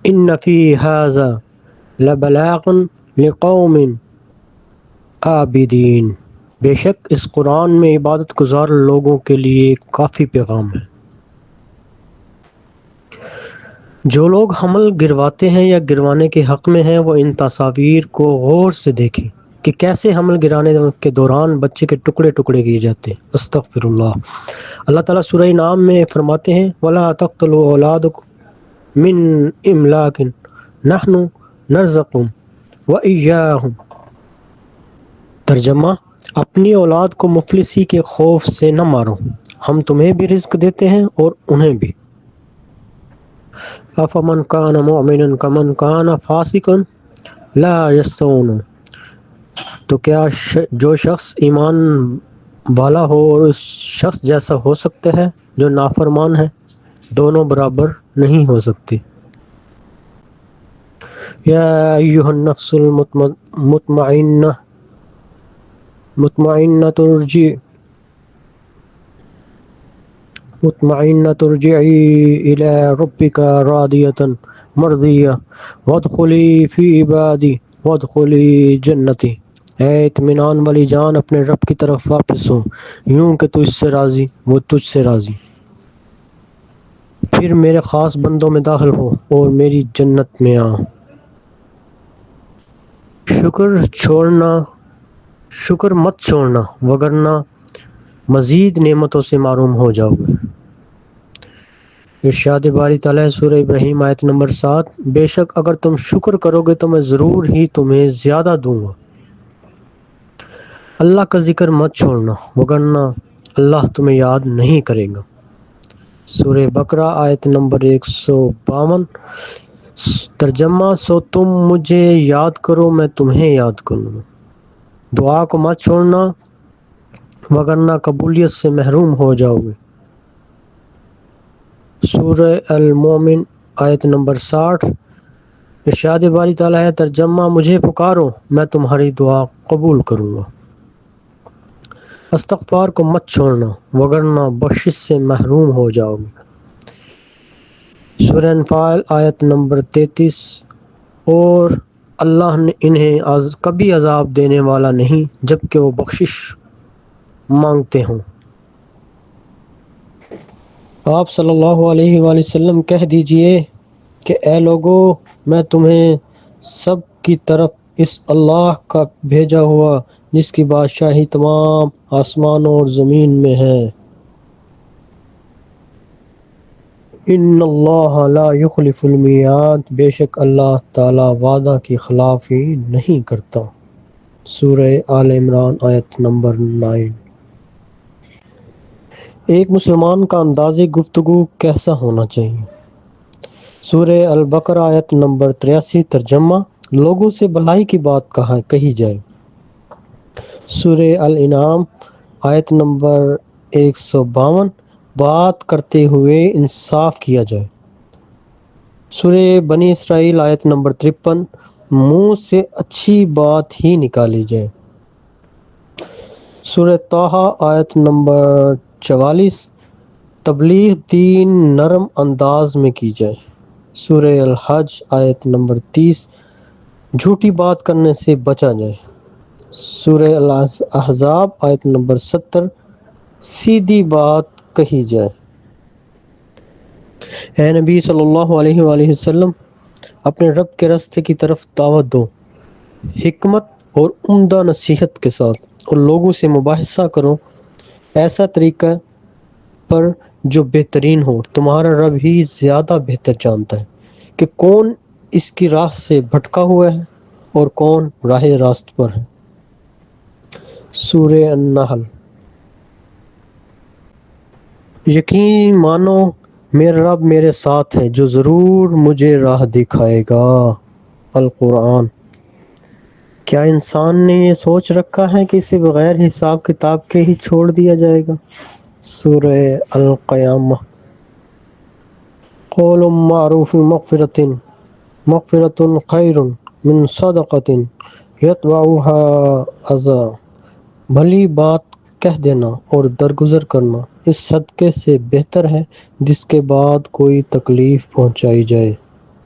ان فی ھذا لبلاغ لقوم عابدین، بے شک اس قرآن میں عبادت گزار لوگوں کے لیے کافی پیغام ہے۔ جو لوگ حمل گرواتے ہیں یا گروانے کے حق میں ہیں وہ ان تصاویر کو غور سے دیکھیں کہ کیسے حمل گرانے کے دوران بچے کے ٹکڑے ٹکڑے کیے جاتے ہیں۔ استغفر اللہ۔ اللہ تعالیٰ سورہ نام میں فرماتے ہیں وَلَا تَقْتُلُوا أَوْلَادَكُم مِّنْ إِمْلَاقٍ نَحْنُ نَرْزُقُهُمْ وَإِيَّاهُمْ۔ ترجمہ، اپنی اولاد کو مفلسی کے خوف سے نہ مارو، ہم تمہیں بھی رزق دیتے ہیں اور انہیں بھی۔ أَفَمَنْ كَانَ مُؤْمِنًا كَمَنْ كَانَ فَاسِقًا لَا يَسْتَوُونَ۔ تو کیا جو شخص ایمان والا ہو اور اس شخص جیسا ہو سکتا ہے جو نافرمان ہے؟ دونوں برابر نہیں ہو سکتے۔ یا ایھا النفس مطمئنة ارجعی الی ربک راضیة مرضیہ وادخلی فی عبادی وادخلی جنتی۔ اے اطمینان والی جان، اپنے رب کی طرف واپس ہو یوں کہ تو اس سے راضی وہ تجھ سے راضی، پھر میرے خاص بندوں میں داخل ہو اور میری جنت میں آ۔ شکر مت چھوڑنا وگرنہ مزید نعمتوں سے محروم ہو جاؤ گے۔ ارشاد باری تعالیٰ سورہ ابراہیم آیت نمبر 7، بے شک اگر تم شکر کرو گے تو میں ضرور ہی تمہیں زیادہ دوں گا۔ اللہ کا ذکر مت چھوڑنا وگرنہ اللہ تمہیں یاد نہیں کرے گا۔ سورہ بقرہ آیت نمبر 152۔ ترجمہ، سو تم مجھے یاد کرو میں تمہیں یاد کروں گا۔ دعا کو مت چھوڑنا وگرنہ قبولیت سے محروم ہو جاؤ گے۔ سورہ المومن آیت نمبر 60۔ ارشاد باری تعالیٰ ہے، ترجمہ، مجھے پکارو میں تمہاری دعا قبول کروں گا۔ استغفار کو مت چھوڑنا وگرنہ بخشش سے محروم ہو جاؤ گے۔ سورہ انفال آیت نمبر 33۔ اور اللہ انہیں کبھی عذاب دینے والا نہیں جبکہ وہ بخشش مانگتے ہوں۔ آپ صلی اللہ علیہ وآلہ وسلم کہہ دیجئے کہ اے لوگو، میں تمہیں سب کی طرف اس اللہ کا بھیجا ہوا جس کی بادشاہی تمام آسمانوں اور زمین میں ہے۔ ان اللہ لا یخلف المیعاد، بے شک اللہ تعالی وعدہ کی خلافی نہیں کرتا۔ سورہ آل عمران آیت نمبر 9۔ ایک مسلمان کا انداز گفتگو کیسا ہونا چاہیے؟ سورہ البقرہ آیت نمبر 83۔ ترجمہ، لوگوں سے بھلائی کی بات کہی جائے۔ سورہ الانعام آیت نمبر 152۔ بات کرتے ہوئے انصاف کیا جائے۔ سورہ بنی اسرائیل آیت نمبر 53۔ منہ سے اچھی بات ہی نکالی جائے۔ سورہ طٰہٰ آیت نمبر 44۔ تبلیغ دین نرم انداز میں کی جائے۔ سورہ الحج آیت نمبر 30۔ جھوٹی بات کرنے سے بچا جائے۔ سورہ الاحزاب آیت نمبر 70۔ سیدھی بات کہی جائے۔ اے نبی صلی اللہ علیہ وآلہ وسلم، اپنے رب کے راستے کی طرف دعوت دو، حکمت اور عمدہ نصیحت کے ساتھ، اور لوگوں سے مباحثہ کرو ایسا طریقہ پر جو بہترین ہو۔ تمہارا رب ہی زیادہ بہتر جانتا ہے کہ کون اس کی راہ سے بھٹکا ہوا ہے اور کون راہ راست پر ہے۔ سورہ النحل۔ یقین مانو میرا رب میرے ساتھ ہے جو ضرور مجھے راہ دکھائے گا۔ القرآن۔ کیا انسان نے یہ سوچ رکھا ہے کہ اسے بغیر حساب کتاب کے ہی چھوڑ دیا جائے گا؟ سورہ القیامہ۔ قول معروف مغفرۃ خیر من صدقۃ یتبعها اذی۔ بھلی بات کہہ دینا اور درگزر کرنا اس صدقے سے بہتر ہے جس کے بعد کوئی تکلیف پہنچائی جائے۔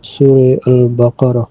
سورہ البقرہ